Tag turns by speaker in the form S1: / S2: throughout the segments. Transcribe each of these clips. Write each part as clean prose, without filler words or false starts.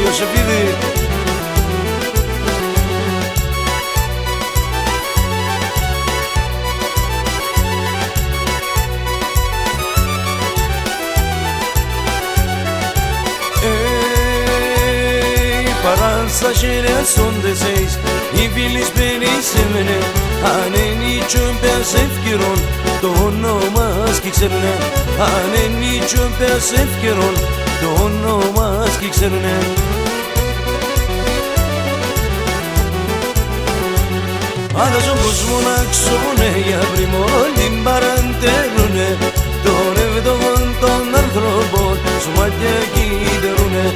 S1: Ιωσήφιδη. Pasajeros son de seis, infeliz περίσσεμενε. Αν ενίτσον περσεύκαιρον, το όνομα κι ξέρουνε. Αν ενίτσον περσεύκαιρον, το όνομα κι ξέρουνε. Άδας ο κόσμος να ξώνε, οι αυριμόλοι παραντέρουνε. Τον εβδομόν των ανθρώπων σου μάτια κοίτερουνε.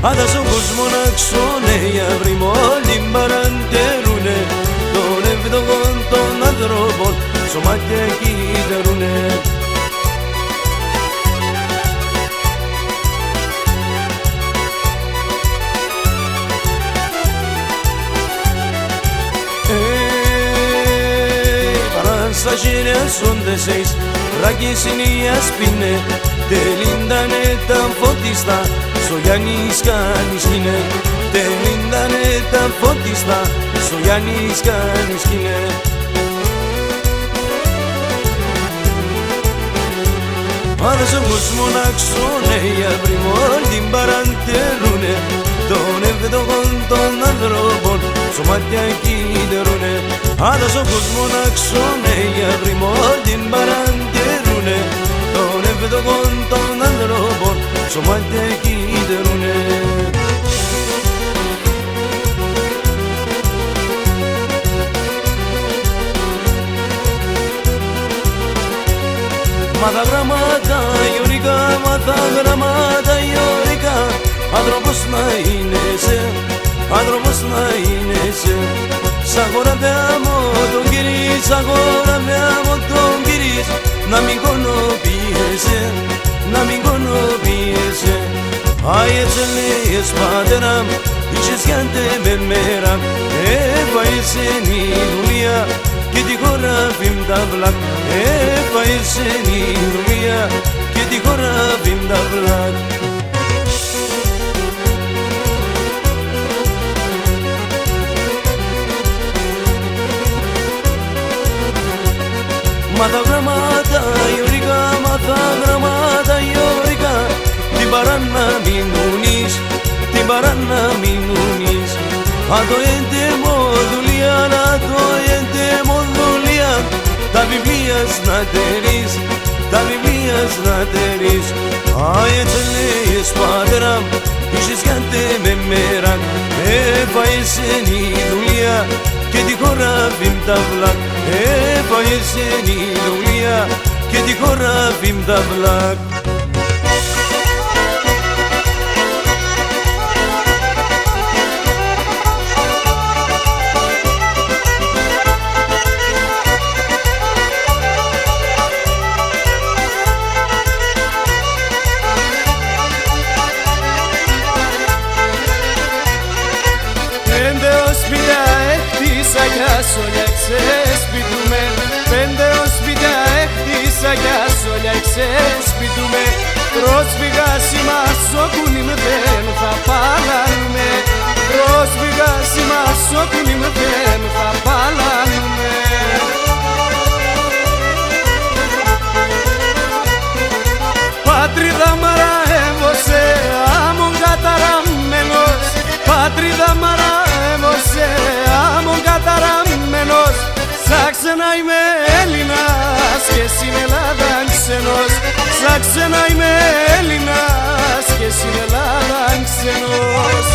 S1: Άδας ο κόσμος να ξώνε, οι αυριμόλοι παραντέρουνε. Τον εβδομόν των ανθρώπων σου μάτια κοίτερουνε. Pasajeros son de seis, ράκες είναι οι ασπίνε. Τελείντανε τα φωτιστά, στο Γιάννης κάνεις κίνε. Τελείντανε τα φωτιστά, στο Γιάννης κάνεις κίνε. Άδας ο κόσμος να ξώνε, οι αυριμόλοι παραντέρουνε. Τον εβδομόν των ανθρώπων σου μάτια κοίτερουνε. Άδας ο κόσμος να ξώνε, οι αυριμόλοι παραντέρουνε. Τον εβδομόν των ανθρώπων σου μάτια κοίτερουνε. Μάθα γραμμάτα ιωρικά, μάθα γραμμάτα ιωρικά. Άνθρωπος να είναι σε, άνθρωπος να είναι σε. Σ' αγοραβιά μου τον κύρις, σ' αγοραβιά μου τον κύρις. Να μην κονοποιέσαι, να μην κονοποιέσαι. Άιετσελίες πατέρα μου, είχες γιάντε με μέρα. Έφαεσεν η δουλεία και τη χώρα φύμ τα βλάκ. Έφαεσεν η δουλεία και τη χώρα φύμ τα βλάκ. Μάθα γραμμάτα ιωρικά, μάθα γραμμάτα ιωρικά. Την παρά να μην ουνείς, την παρά να μην ουνείς. Αν το έντεμο δουλειά, να το έντεμο δουλειά. Τα βιβλία να τερείς, τα βιβλία να τερείς. Άιετσελίες πατέρα μου, είχες γιάντε με μέρα. Έφαεσεν η δουλειά και τη χώρα φύμ τα βλάκ. Έφαεσεν η δουλειά και τη χώρα φύμ τα βλάκ. Για σ' ξεσπιτούμε. Πέντε οσπιτιά έχτισα για σ' ξεσπιτούμε. Πρόσφυγα σήμας ο κουνήμ δεν θα παλάνουμε. Πρόσφυγα σήμας ο κουνήμ δεν θα παλάνουμε. Πατρίδα μαραεύωσε άμμον καταραμένος. Πατρίδα μαραεύωσε άμμον καταραμένος. Σαν ξένα είμαι Έλληνας και στην Ελλάδα ξένος. Σαν ξένα είμαι Έλληνας και στην Ελλάδα ξένος.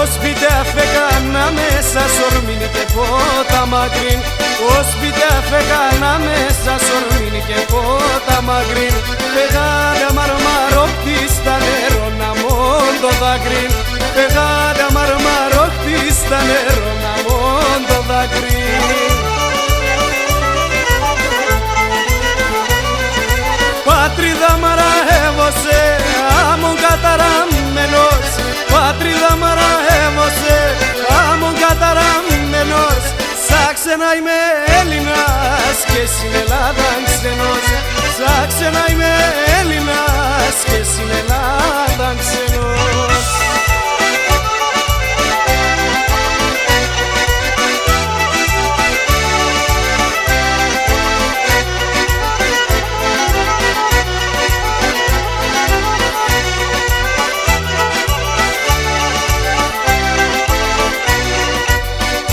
S1: Όσπιτα φέκανα μέσα σορμήν και πότα μακρύν. Όσπιτα φέκανα μέσα σορμήν και πότα μακρύν. Πεγάτα μαρμαρόχτη στα νερό να μόν το δάκρυν. Πεγάτα μαρμαρόχτη στα νερό να μόν το δάκρυν. Πατρίδα μαραεύωσε άμμον καταραμένος. Πατρίδα μαραεύωσε Ψάξε να είμαι Έλληνας και στην Ελλάδα ξενός. Ψάξε να είμαι Έλληνας και στην Ελλάδα ξενός.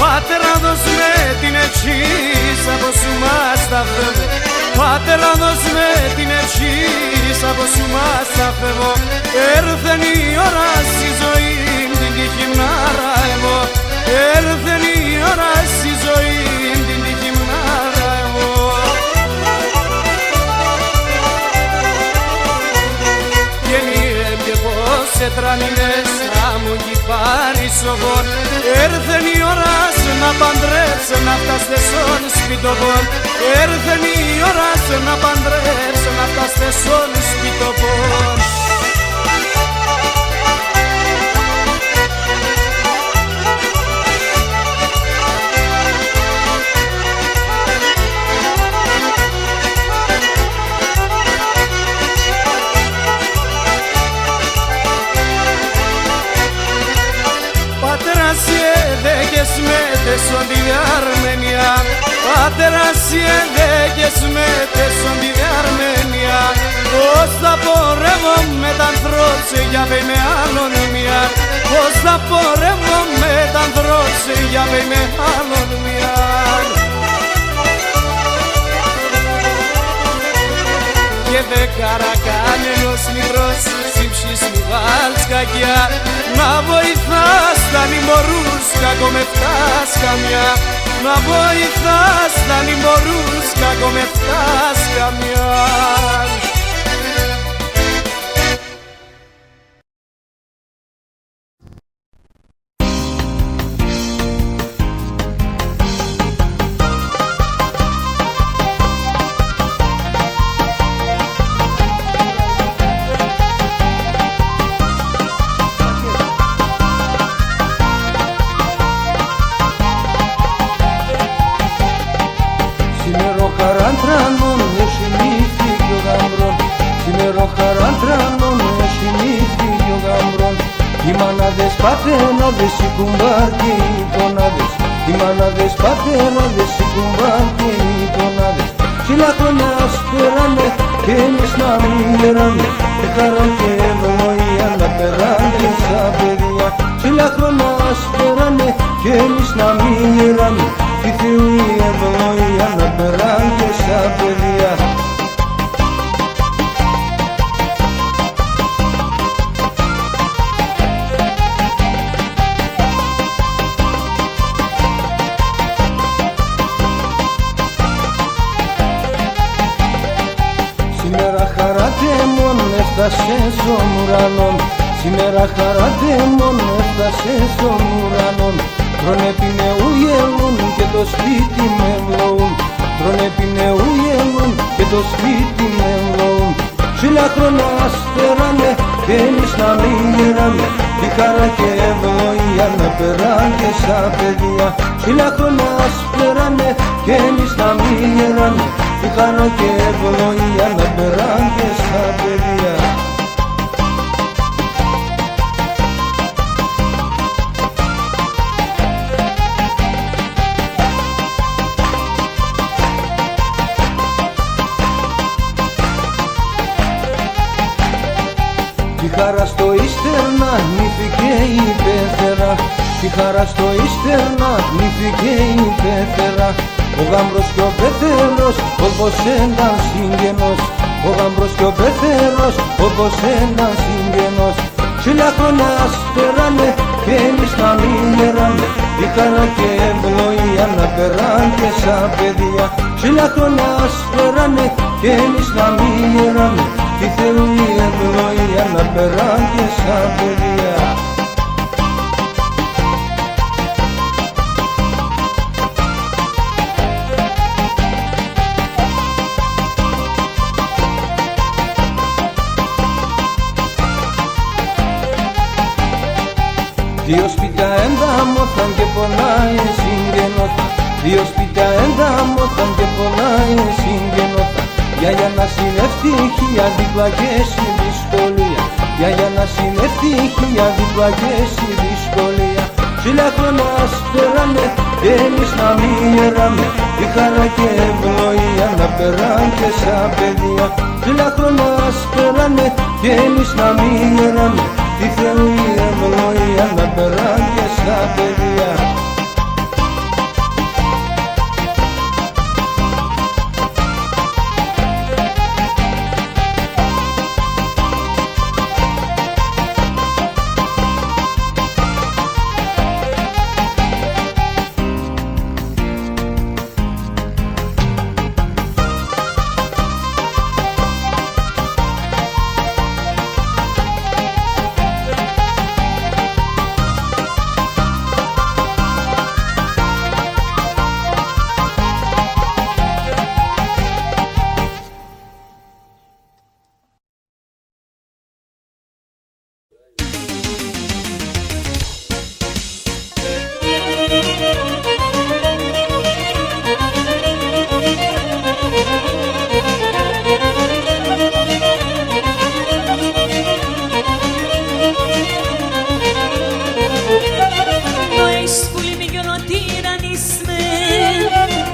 S1: Πατέρα δώσ' με την ευχή από σου μας τα φεύγω. Πατέρα δώσ' με την ευχή από σου μας τα φεύγω. Έρθεν η ώρα στη ζωή την τύχη να ραεύω. Έρθεν η ώρα στη ζωή την τύχη να ραεύω. Γεννιέ και πως σε τρανινές να μου κυπάρει σοβόν. Έρθεν η ώρα να παντρέψε να φτάστε στον σπιτοπόν. Έρθεν η ώρα να παντρέψε να φτάστε στον σπιτοπόν. Πατέρας έδεκες με τεσόν τη Αρμενία. Πατέρας έδεκες με τεσόν τη Αρμενία. Πώς θα πορεύω με τα ανθρώπους για πέι με άλλον μια. Πώς θα πορεύω με τα ανθρώπους για πέι με άλλον μια. Και δεκάρα κανένας μικρός σύμψης μη βάλς κακιά. Να βοηθάς τα νημορούς κακό με φτάς καμιά. Να βοηθάς τα νημορούς κακό με φτάς καμιά.
S2: Πατέναδες οι κουμπάρκοι γειτονάδες. Οι μάναδες πατέναδες οι κουμπάρκοι γειτονάδες. Χίλια χρόνια σπέρανε και εμείς να μην γεράνε. Και χαρά και ευνοία να περάνε σαν παιδιά. Χίλια χρόνια σπέρανε και εμείς να μην γεράνε. Τη Θεού η ευνοία να περάνε σαν παιδιά. Έφτασε στον ουρανό. Σήμερα χαράτε μόνο έφτασε στον ουρανό. Τρώνε πινεού γελούν και το σπίτι με ευλογούν. Τρώνε πινεού γελούν και το σπίτι με ευλογούν. Χίλια χρόνια αστεράνε και εμείς να μην γεράμε. Τη χαρά και ευλογία να περάνε σαν παιδιά. Χίλια χρόνια αστεράνε και εμείς να μην γεράμε. Τη χαρά και ευλογία να περάνε σαν παιδιά. Τη χαρά στο ύστερνα νύφηκε η πεθερά. Τη χαρά στο ύστερνα νύφηκε η πεθερά. Ο γάμπρος κι ο πεθερός όπως έναν συγγενός. Ο γάμπρος κι ο πεθερός όπως έναν συγγενός. Χίλια χρόνια αστεράνε και εμείς να μην γεράμε. Τη χαρά και ευλογία να περάνε σαν παιδιά. Χίλια χρόνια αστεράνε και εμείς να μην γεράμε. Τη Θεού η ευλογία να περάνε σαν παιδιά. Δύο σπίτια εντάμωθαν και πονάει συγγενός. Δύο σπίτια εντάμωταν και πολλά συγγενόταν. Για να συνευτύχει δίπλα και στη δυσκολία. Για να συνευτύχει δίπλα και στη δυσκολία. 1000 χρόνια πέρανε, εμείς να μοιράμε τη χαρά και ευλογία να περάν και σαν παιδιά. 1000 χρόνια πέρανε, και εμείς να μοιράμε τη θεή ευλογία να περάν και σαν παιδιά.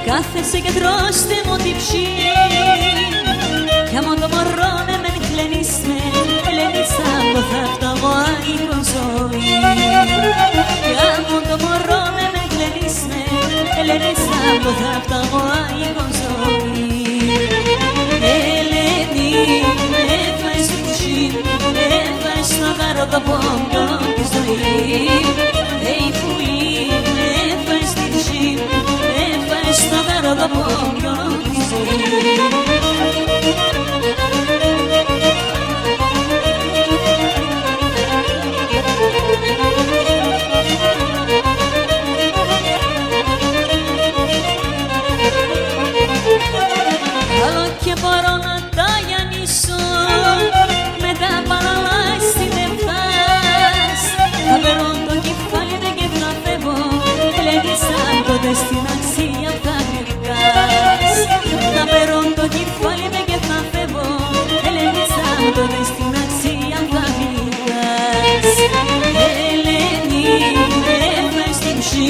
S3: Κάθεσαι και τρως τη μοτυψή κι άμα το μωρό με κλαίνεις με σαν το θαυταγωγικό ζωή. Κι άμα το μωρό με κλαίνεις με σαν το θαυταγωγικό ζωή. Ελένη, έφαγες την ψή, έφαγες το καροτοπόμπιο τη ζωή. Hey, πουλί, έφαγες την ψή, στο καροτοπόμπιο τη ζωή. Καλό και μπορώ να τα γιαννήσω με τα παραλάει στην εφτάς. Θα παίρνω το κεφάλι δεν και θα φεύγω, λέγεις σαν τότε στην αξία θα γλυκάς. Θα παίρνω το κεφάλι δεν και θα φεύγω, λέγεις σαν τότε στην αξία θα γλυκάς. Ελένη, έφαγες την ψή,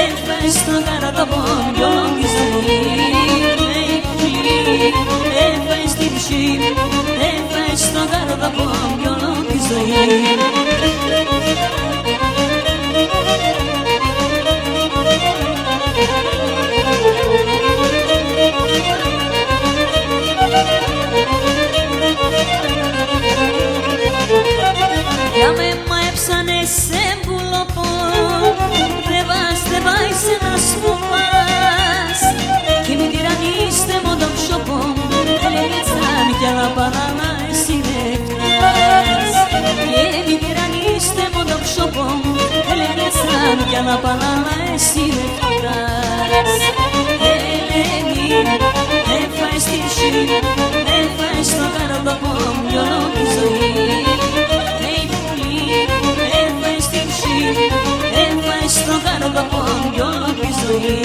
S3: έφαγες το καροτοπόμπιο τη ζωή. Έφαγες την ψή, έφαγες το καροτοπόμπιο τη ζωή. Για με μαέψανε σε μπουλοπό, δεν πάει σε να σπουδάς. Και μην τυραννίστε μόνο το ψωπό, έλεγιτσαν κι άλλα πανάλα εσύ δεν φτάς. Και μην τυραννίστε μόνο το ψωπό, έλεγιτσαν κι άλλα πανάλα εσύ δεν φτάς. Ελένη, έφαγες την ψή, έφαγες το καροτοπόμπιο τη ζωή. Έφαγες την ψή, έφαγες το καροτοπόμπιο τη ζωή.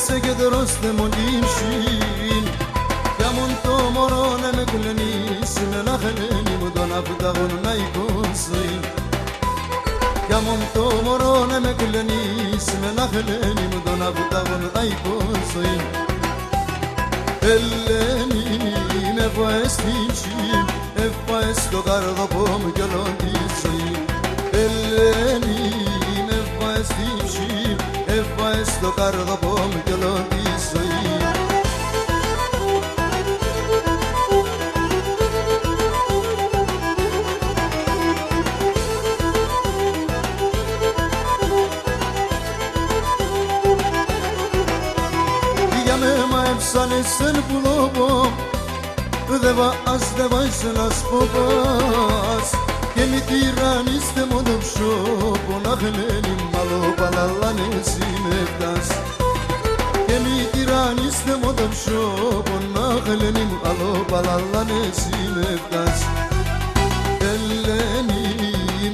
S4: σε και δρώστε μοντήσιν κι αμον το μωρό να με κλενίσει με να χελένει μου τον απταγόν να εικόσιν κι αμον το μωρό να με κλενίσει με να χελένει μου τον απταγόν να εικόσιν Ελένη με βαες την ψήν ευβαες το καρδοπό μου κι όλον τη ζωή Ελένη με βαες την ψήν ευβαες το καρδοπό μου κι όλον τη ζωή Για με μαέψανε σεν πουλόπο δε βάζεις να σποπάς και μη τυραννίστε μόνο ψόπο να χλένει μαλό παλαλάνε συνεφτάς και μη τυραννίστε μόνο ψόπο να χλένει μαλό παλαλάνε συνεφτάς Ελένη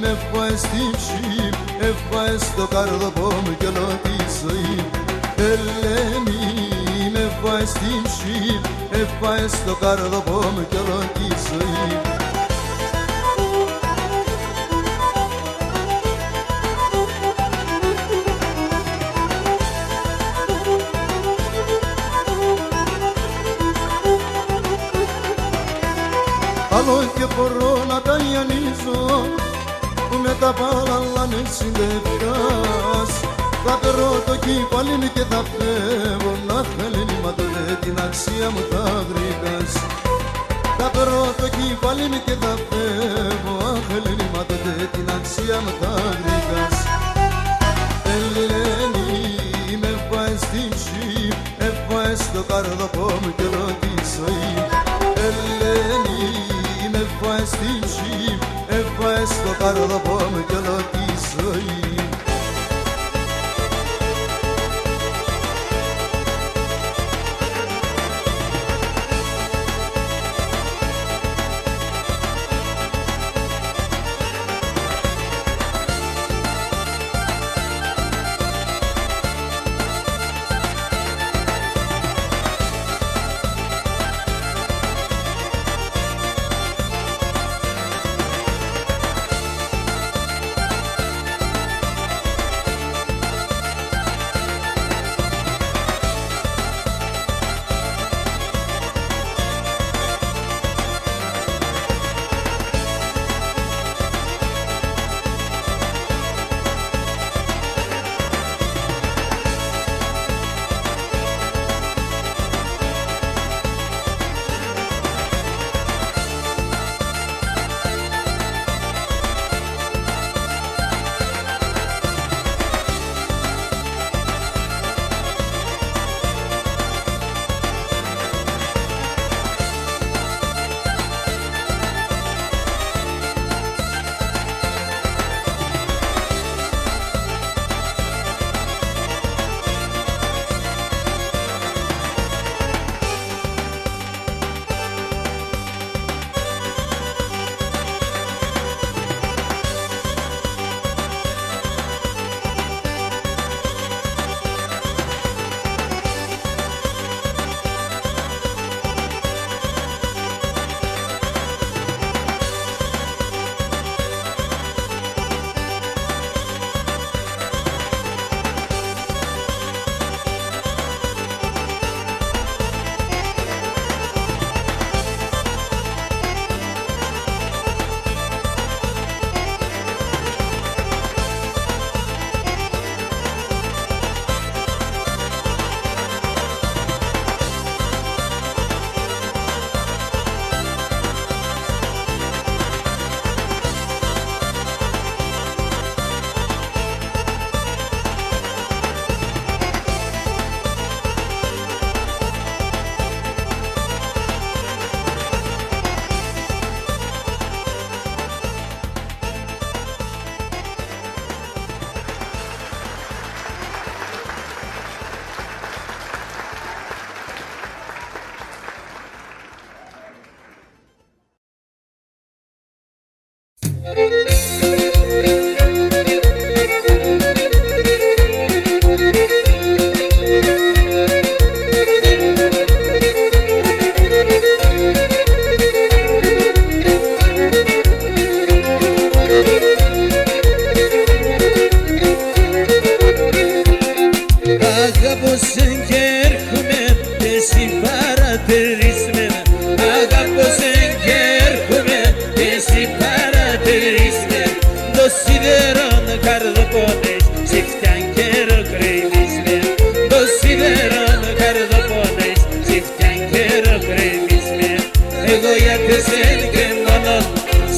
S4: με φάες την ψή εφάες το καρδοπό μου κι όλο τη ζωή Ελένη με φάες την ψή εφάες το καρδοπό μου κι όλο τη ζωή Άλλο και μπορώ να τα ιανίζω που με τα παραλάνε συντευκάς θα περώ το κεφάλι μου και θα φεύγω να χαλένει μα τότε την αξία μου θα βρήκας θα περώ το κεφάλι μου και θα φεύγω αχαλένει μα τότε την αξία μου θα βρήκας Ελένη με βάες την ψή ευβάες το καρδοπό μου κι όλο τη ζωή Ελένη με βάες την ψή ευβάες το καρδοπό μου κι όλο τη ζωή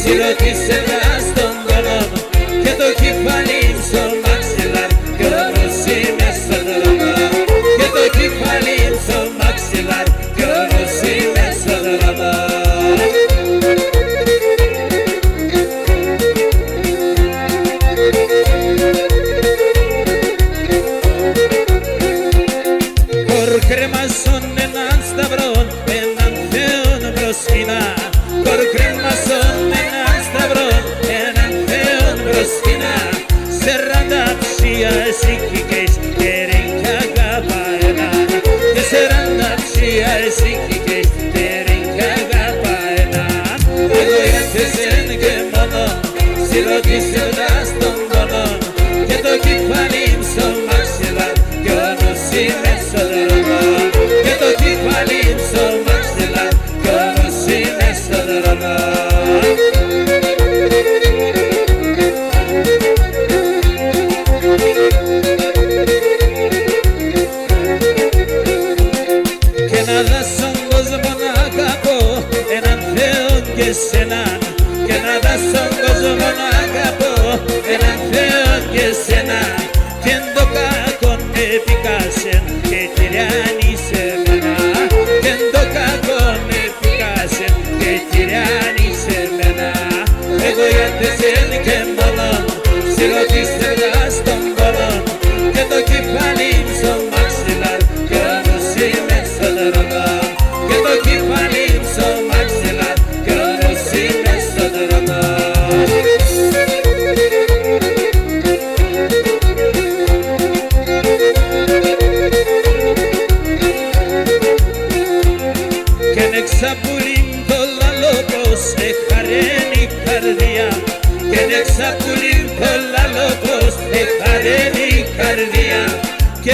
S5: Συλλογίσερα στον δρόμο και το κεφάλι στο μαξιλάρ κι όμως είμαι στο δρόμο και το κεφάλι στο μαξιλάρ κι όμως είμαι στο δρόμο. Κορκρέμασον έναν σταυρόν, έναν θεόν προσκυνά. Κορκρέμασον έναν σταυρόν, έναν θεόν προσκυνά. Σεράντα ψίας οικικές και ρίγκα αγαπαένα. Και σεράντα ψίας οικικές και ρίγκα αγαπαένα. Εγώ έφεσεν και μόνο, συλλογίσοντας τον πόνο και το κεφάλι στο μαξιλάρ κι όμως είμαι στο δρόμο και το κεφάλι στο μαξιλάρ κι όμως είμαι στο δρόμο. Και να δω στον κόσμο να αγαπώ έναν Θεό και σέναν και να δω στον κόσμο να αγαπώ έναν Θεό και σέναν και το κακό με πικάσεν και τυριάνει σε μένα και το κακό με πικάσεν και τυριάνει σε μένα. Εγώ γιατεσεν και μόνο συλλογίστερας τον πόνο και το κεφάλι στο μαξιλάρ κι όμως είμαι στο δρόμο και το κεφάλι στο μαξιλάρ κι όμως είμαι στο δρόμο. Και εξαπουλήν το λαλόπος εχαραίνει η καρδιά και εξαπουλήν το λαλόπος εχαραίνει η καρδιά και